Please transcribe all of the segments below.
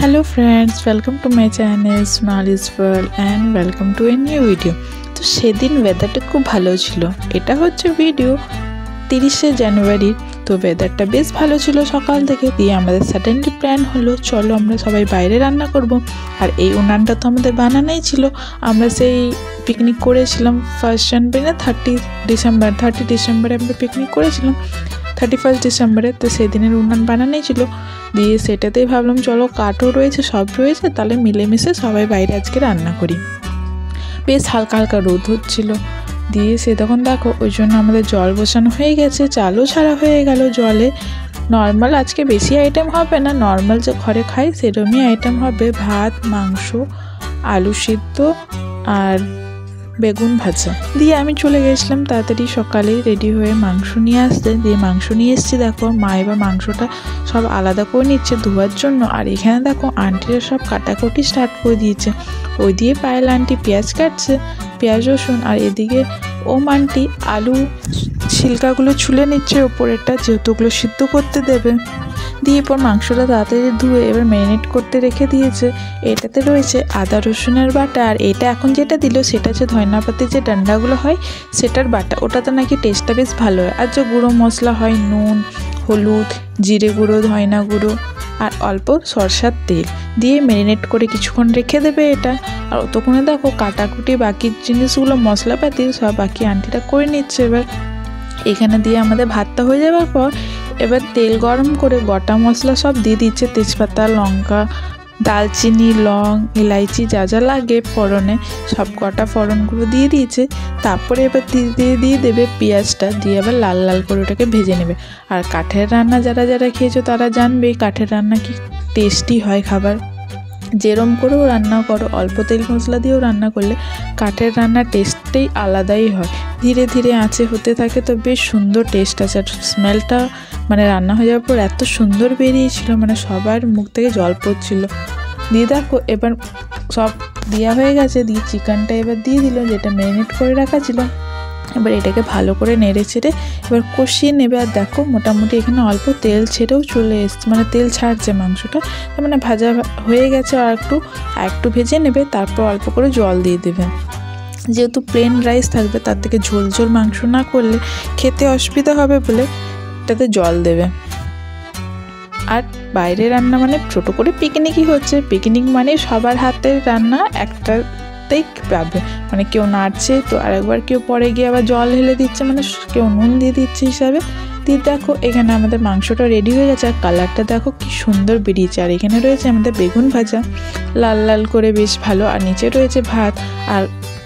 Hello friends, welcome to my channel Sonali's world and welcome to a new video. তো সেদিন ওয়েদারটা খুব ভালো ছিল। এটা হচ্ছে ভিডিও 30শে জানুয়ারি। তো ওয়েদারটা বেশ ভালো ছিল সকাল থেকে। দিয়ে আমাদের সাডেনলি প্ল্যান হলো চলো আমরা সবাই বাইরে রান্না করব। আর এই উনানটা তো আমাদের বানানোই ছিল। আমরা সেই পিকনিক করেছিলাম 1 জানুয়ারি না 30 ডিসেম্বরে আমরা পিকনিক করেছিলাম 31 ডিসেম্বরে। তো সেদিনের উনান বানানোই ছিল। দিয়ে সেটাতেই ভাবলাম চলো কাঠও রয়েছে সব রয়েছে, তাহলে মিলেমিশে সবাই বাইরে আজকে রান্না করি। বেশ হালকা হালকা রোদ হচ্ছিল। দিয়ে সে তখন দেখো ওই জন্য আমাদের জল বসানো হয়ে গেছে, চালও ছাড়া হয়ে গেল জলে। নর্মাল আজকে বেশি আইটেম হবে না, নর্মাল যে ঘরে খাই সেরকমই আইটেম হবে। ভাত, মাংস, আলু সিদ্ধ আর বেগুন ভাজা। দিয়ে আমি চলে গেছিলাম তাড়াতাড়ি সকালেই রেডি হয়ে মাংস নিয়ে আসতে। দিয়ে মাংস নিয়ে এসেছি, দেখো মা এবার মাংসটা সব আলাদা করে নিচ্ছে ধোয়ার জন্য। আর এখানে দেখো আন্টিরা সব কাটাকুটি স্টার্ট করে দিয়েছে। ওই দিয়ে পায়েল আন্টি পেঁয়াজ কাটছে, পেঁয়াজ রসুন। আর এদিকে আন্টি আলু ছিলকাগুলো ছুলে নিচ্ছে ওপরেরটা, যেহেতু ওগুলো সিদ্ধ করতে দেবে। দিয়ে এরপর মাংসটা তাড়াতাড়ি ধুয়ে এবার ম্যারিনেট করতে রেখে দিয়েছে। এটাতে রয়েছে আদা রসুনের বাটা, আর এটা এখন যেটা দিল সেটা হচ্ছে ধনিয়া পাতার যে ডান্ডাগুলো হয় সেটার বাটা। ওটাতে নাকি টেস্টটা বেশ ভালো হয়। আর যে গুঁড়ো মশলা হয় নুন, হলুদ, জিরে গুঁড়ো, ধনিয়া গুঁড়ো আর অল্প সরষার তেল দিয়ে ম্যারিনেট করে কিছুক্ষণ রেখে দেবে এটা। আর অতক্ষণে দেখো কাটাকুটি বাকি জিনিসগুলো মশলাপাতি সব বাকি আন্টিটা করে নিচ্ছে। এবার এখানে দিয়ে আমাদের ভাতটা হয়ে যাওয়ার পর এবার তেল গরম করে গোটা মশলা সব দিয়ে দিচ্ছে, তেজপাতা, লঙ্কা, দালচিনি, লং, ইলাইচি যা যা লাগে ফোড়নে সব গোটা ফোড়নগুলো দিয়ে দিয়েছে। তারপরে এবার দিয়ে দেবে পেঁয়াজটা, দিয়ে আবার লাল লাল করে ওটাকে ভেজে নেবে। আর কাঠের রান্না যারা যারা খেয়েছো তারা জানবে কাঠের রান্না কি টেস্টি হয় খাবার। যেরম করেও রান্না করো, অল্প তেল মশলা দিয়েও রান্না করলে কাঠের রান্নার টেস্টটাই আলাদাই হয়। ধীরে ধীরে আঁচে হতে থাকে তো বেশ সুন্দর টেস্ট আছে। আর স্মেলটা মানে রান্না হয়ে যাওয়ার পর এত সুন্দর বেরিয়েছিল, মানে সবার মুখ থেকে জল পড়ছিল। দিয়ে দেখো এবার সব দেওয়া হয়ে গেছে। দিয়ে চিকেনটা এবার দিয়ে দিল যেটা ম্যারিনেট করে রাখা ছিল। এবার এটাকে ভালো করে নেড়ে ছেড়ে এবার কষিয়ে নেবে। আর দেখো মোটামুটি এখানে অল্প তেল ছেড়েও চলে এসছে, মানে তেল ছাড়ছে মাংসটা, তার মানে ভাজা হয়ে গেছে। আর একটু ভেজে নেবে, তারপর অল্প করে জল দিয়ে দেবে। যেহেতু প্লেন রাইস থাকবে তার থেকে ঝোল ঝোল মাংস না করলে খেতে অসুবিধা হবে বলে এটাতে জল দেবে। আর বাইরে রান্না মানে ছোটো করে পিকনিকই হচ্ছে। পিকনিক মানে সবার হাতের রান্না একটাতেই পাবে, মানে কেউ নাড়ছে তো আরেকবার কেউ পরে গিয়ে আবার জল ঢেলে দিচ্ছে, মানে কেউ নুন দিয়ে দিচ্ছে হিসাবে। দিয়ে দেখো এখানে আমাদের মাংসটা রেডি হয়ে গেছে। আর কালারটা দেখো কি সুন্দর বেরিয়েছে। আর এখানে রয়েছে আমাদের বেগুন ভাজা লাল লাল করে বেশ ভালো। আর নিচে রয়েছে ভাত। আর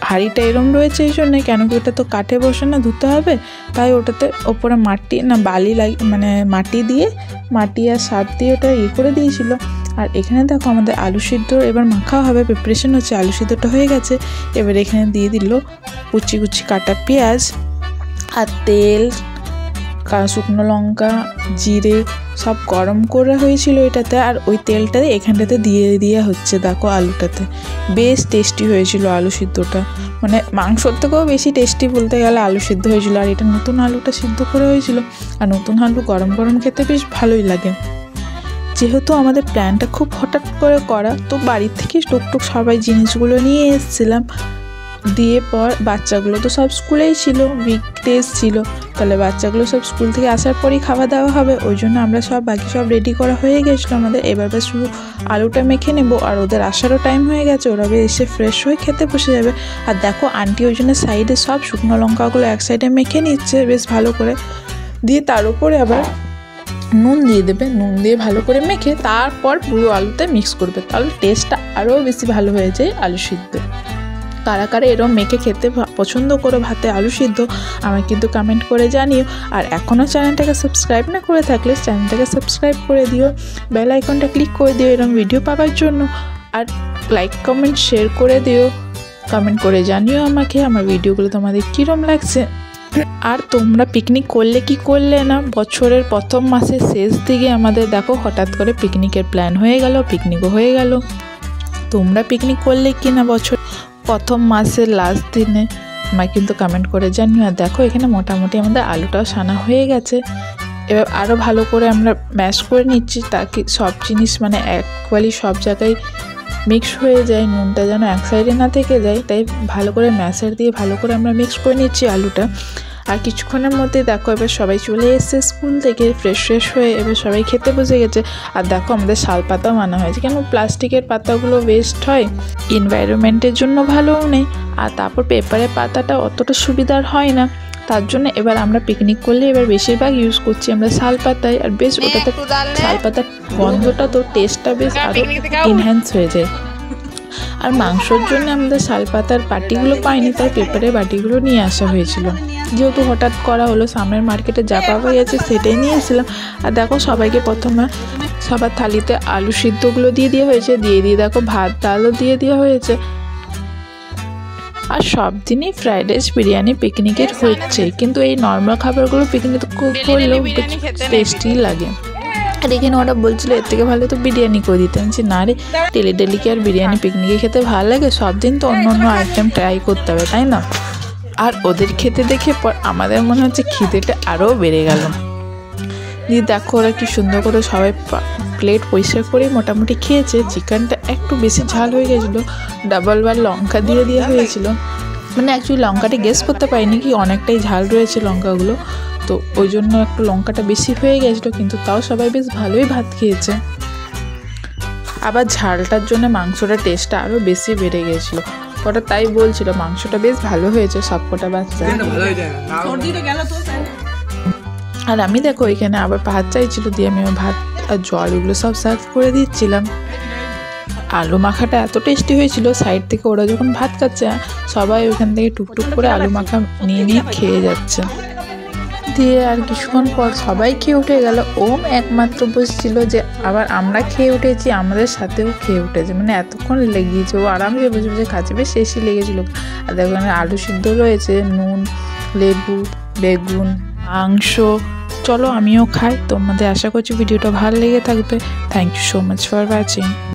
হাঁড়িটা এরম রয়েছে এই জন্যে কেন কি ওটা তো কাঠে বসে না, ধুতে হবে, তাই ওটাতে ওপরে বালি মানে মাটি আর সার দিয়ে ওটা করে দিয়েছিল। আর এখানে দেখো আমাদের আলু সিদ্ধ এবার মাখা হবে, প্রিপারেশন হচ্ছে। আলু সিদ্ধটা হয়ে গেছে। এবার এখানে দিয়ে দিল কুচি কুচি কাটা পেঁয়াজ আর তেল, শুকনো লঙ্কা, জিরে সব গরম করে হয়েছিল এটাতে। আর ওই তেলটা এখানটাতে দিয়ে দেওয়া হচ্ছে দেখো আলুটাতে। বেশ টেস্টি হয়েছিল আলু সিদ্ধটা, মানে মাংসর থেকেও বেশি টেস্টি বলতে গেলে আলু সিদ্ধ হয়েছিল। আর এটা নতুন আলুটা সিদ্ধ করে হয়েছিল। আর নতুন আলু গরম গরম খেতে বেশ ভালোই লাগে। যেহেতু আমাদের প্ল্যানটা খুব হঠাৎ করে করা, তো বাড়ির থেকে টুকটুক সবাই জিনিসগুলো নিয়ে এসেছিলাম। দিয়ে পর বাচ্চাগুলো তো সব স্কুলেই ছিল, উইকডেজ ছিল, তাহলে বাচ্চাগুলো সব স্কুল থেকে আসার পরই খাওয়া দাওয়া হবে। ওই জন্য আমরা বাকি সব রেডি করা হয়ে গেছিলো আমাদের। এবার শুধু আলুটা মেখে নেবো। আর ওদের আসারও টাইম হয়ে গেছে, ওরা এসে ফ্রেশ হয়ে খেতে বসে যাবে। আর দেখো আন্টি ওই জন্য সাইডে সব শুকনো লঙ্কাগুলো এক সাইডে মেখে নিচ্ছে বেশ ভালো করে। দিয়ে তার উপরে আবার নুন দিয়ে দেবে, নুন দিয়ে ভালো করে মেখে তারপর পুরো আলুতে মিক্স করবে, তাহলে টেস্টটা আরও বেশি ভালো হয়ে যায় আলু সিদ্ধ। কারা কারা এরম মেখে খেতে পছন্দ করো ভাতে আলু সিদ্ধ আমায় কিন্তু কমেন্ট করে জানিও। আর এখনও চ্যানেলটাকে সাবস্ক্রাইব না করে থাকলে চ্যানেলটাকে সাবস্ক্রাইব করে দিও, বেল আইকনটা ক্লিক করে দিও এরম ভিডিও পাওয়ার জন্য। আর লাইক কমেন্ট শেয়ার করে দিও, কমেন্ট করে জানিও আমাকে আমার ভিডিওগুলো তোমাদের কীরম লাগছে। আর তোমরা পিকনিক করলে কি করলে না, বছরের প্রথম মাসের শেষ দিকে আমাদের দেখো হঠাৎ করে পিকনিকের প্ল্যান হয়ে গেল, পিকনিকও হয়ে গেল। তোমরা পিকনিক করলে কি না বছর প্রথম মাসের লাস্ট দিনে আমায় কিন্তু কমেন্ট করে জানিও। আর দেখো এখানে মোটামুটি আমাদের আলুটাও সানা হয়ে গেছে। এবার আরও ভালো করে আমরা ম্যাশ করে নিচ্ছি, তাকে সব জিনিস মানে একবারই সব জায়গায় মিক্স হয়ে যায়, নুনটা যেন এক সাইডে না থেকে যায়। তাই ভালো করে ম্যাশার দিয়ে ভালো করে আমরা মিক্স করে নিচ্ছি আলুটা। আর কিছুক্ষণের মধ্যে দেখো এবার সবাই চলে এসছে স্কুল থেকে ফ্রেশ হয়ে, এবার সবাই খেতে বসে গেছে। আর দেখো আমাদের শাল পাতাও আনা হয়েছে, কেন প্লাস্টিকের পাতাগুলো ওয়েস্ট হয়, এনভায়রনমেন্টের জন্য ভালোও নেই, আর তারপর পেপারের পাতাটা অতটা সুবিধার হয় না। তার জন্য এবার আমরা পিকনিক করলে এবার বেশিরভাগ ইউজ করছি আমরা শাল পাতায়। আর বেশ ওটাতে শাল পাতার গন্ধটা তো টেস্টটা বেশ আরও এনহ্যান্স হয়ে যায়। আর মাংসর জন্য আমাদের শাল পাতার বাটিগুলো পাইনি, তাই পেপারের বাটিগুলো নিয়ে আসা হয়েছিল। যেহেতু হঠাৎ করা হলো, সামনের মার্কেটে যা পাওয়া গেছে সেটাই নিয়েছিলাম। আর দেখো সবাইকে প্রথমে সবার থালিতে আলু সিদ্ধগুলো দিয়ে দেওয়া হয়েছে, দিয়ে দেখো ভাত ডালও দিয়ে দেওয়া হয়েছে। আর সব দিনই ফ্রাইড রাইস বিরিয়ানি পিকনিকের হচ্ছে, কিন্তু এই নর্মাল খাবারগুলো পিকনিক করলেও টেস্টি লাগে। আর এখানে ওরা বলছিল এর থেকে ভালো তো বিরিয়ানি করে দিতে, আমি না রে ডেলি কি আর বিরিয়ানি পিকনিকে খেতে ভালো লাগে, সব দিন তো অন্য আইটেম ট্রাই করতে হবে, তাই না? আর ওদের খেতে দেখে পর আমাদের মনে হচ্ছে খিদেটা আরও বেড়ে গেল। দিয়ে দেখো ওরা কি সুন্দর করে সবাই প্লেট পরিষ্কার করে মোটামুটি খেয়েছে। চিকেনটা একটু বেশি ঝাল হয়ে গেছিলো, ডাবলবার লঙ্কা দিয়ে দেওয়া হয়েছিল, মানে অ্যাকচুয়ালি লঙ্কাটা গেস করতে পারিনি কি অনেকটাই ঝাল রয়েছে লঙ্কাগুলো, তো ওই জন্য একটু লঙ্কাটা বেশি হয়ে গেছিলো, কিন্তু তাও সবাই বেশ ভালোই ভাত খেয়েছে। আবার ঝালটার জন্য মাংসটা টেস্টটা আরও বেশি বেড়ে গেছিলো। ওটা তাই বলছিল মাংসটা বেশ ভালো হয়েছে সবকটা বাচ্চা। আর আমি দেখো এখানে আবার ভাত চাইছিল, দিয়ে আমি ভাত আর জল এগুলো সব সার্ভ করে দিচ্ছিলাম। আলু মাখাটা এত টেস্টি হয়েছিল, সাইড থেকে ওরা যখন ভাত খাচ্ছে সবাই ওইখান থেকে টুকটুক করে আলু মাখা নিয়ে খেয়ে যাচ্ছে। দিয়ে আর কিছুক্ষণ পর সবাই খেয়ে উঠে গেল, ওম একমাত্র বসছিল যে আবার আমরা খেয়ে উঠেছি, আমাদের সাথেও খেয়ে উঠেছে, মানে এতক্ষণ লেগেছে, ও আরামসে বসে বসে খাচ্ছে, বেশ শেষই লেগেছিলো। আর দেখো আলু সিদ্ধ রয়েছে, নুন, লেবু, বেগুন, মাংস। চলো আমিও খাই। তোমাদের আশা করছি ভিডিওটা ভালো লেগে থাকবে। Thank you so much for watching.